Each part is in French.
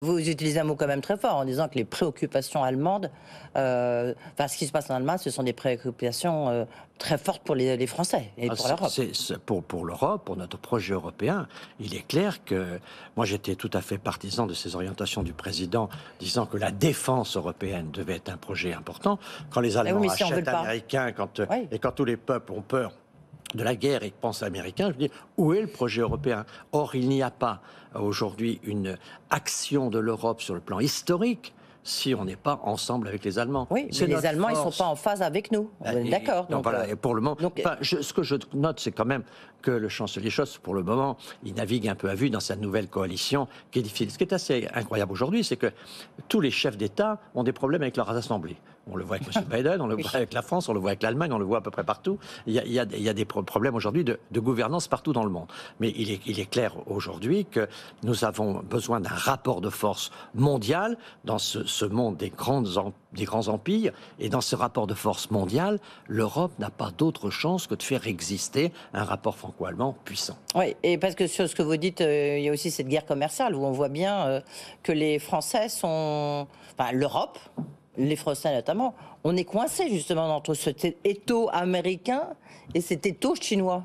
Vous utilisez un mot quand même très fort en disant que les préoccupations allemandes, enfin ce qui se passe en Allemagne, ce sont des préoccupations très fortes pour les Français et pour l'Europe. Pour l'Europe, pour notre projet européen, il est clair que moi j'étais tout à fait partisan de ces orientations du président, disant que la défense européenne devait être un projet important. Quand les Allemands Oui, si achètent américains, oui. et quand tous les peuples ont peur de la guerre et pensent américain, je dis, où est le projet européen? Or, il n'y a pas aujourd'hui une action de l'Europe sur le plan historique si on n'est pas ensemble avec les Allemands. Oui, mais les Allemands, ils ne sont pas en phase avec nous. D'accord. Donc voilà, et pour le moment, ce que je note, c'est quand même que le chancelier Scholz, pour le moment, il navigue un peu à vue dans sa nouvelle coalition qui est difficile. Ce qui est assez incroyable aujourd'hui, c'est que tous les chefs d'État ont des problèmes avec leurs assemblées. On le voit avec M. Biden, on le voit avec la France, on le voit avec l'Allemagne, on le voit à peu près partout. Il y a des problèmes aujourd'hui de gouvernance partout dans le monde. Mais il est clair aujourd'hui que nous avons besoin d'un rapport de force mondial dans ce monde des grands empires. Et dans ce rapport de force mondial, l'Europe n'a pas d'autre chance que de faire exister un rapport franco-allemand puissant. Oui, et parce que sur ce que vous dites, il y a aussi cette guerre commerciale où on voit bien que les Français sont... Enfin, l'Europe, les Français notamment, on est coincé justement entre cet étau américain et cet étau chinois.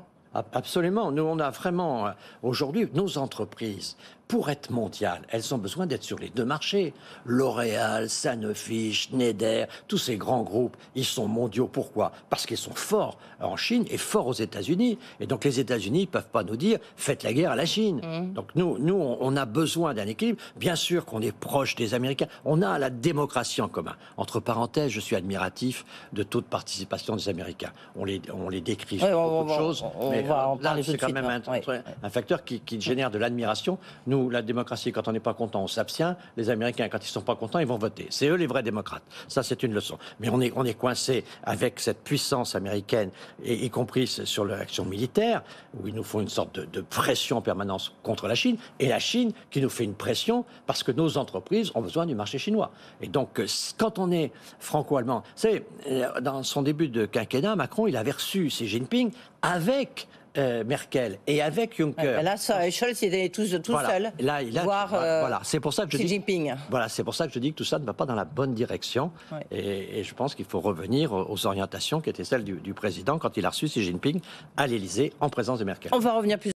Absolument. Nous, on a vraiment, aujourd'hui, nos entreprises, pour être mondiales, elles ont besoin d'être sur les deux marchés. L'Oréal, Sanofi, Schneider, tous ces grands groupes, ils sont mondiaux. Pourquoi? Parce qu'ils sont forts en Chine et forts aux États-Unis. Et donc, les États-Unis ne peuvent pas nous dire « faites la guerre à la Chine ». Donc, nous, on a besoin d'un équilibre. Bien sûr qu'on est proche des Américains. On a la démocratie en commun. Entre parenthèses, je suis admiratif de taux de participation des Américains. On les décrit sur beaucoup de choses, mais là, c'est quand même un facteur qui génère de l'admiration. Nous, la démocratie, quand on n'est pas content, on s'abstient. Les Américains, quand ils ne sont pas contents, ils vont voter. C'est eux les vrais démocrates. Ça, c'est une leçon. Mais on est coincé avec cette puissance américaine, y compris sur l'action militaire, où il nous faut une sorte de pression en permanence contre la Chine, et la Chine qui nous fait une pression parce que nos entreprises ont besoin du marché chinois. Et donc, quand on est franco-allemand, vous savez, dans son début de quinquennat, Macron, il avait reçu Xi Jinping avec Merkel et avec Juncker. Là, Scholz, il était tout seul. Voilà, c'est pour ça que je Xi Jinping. Voilà, c'est pour ça que je dis que tout ça ne va pas dans la bonne direction. Et je pense qu'il faut revenir aux orientations qui étaient celles du président quand il a reçu Xi Jinping à l'Élysée en présence de Merkel. On va revenir plus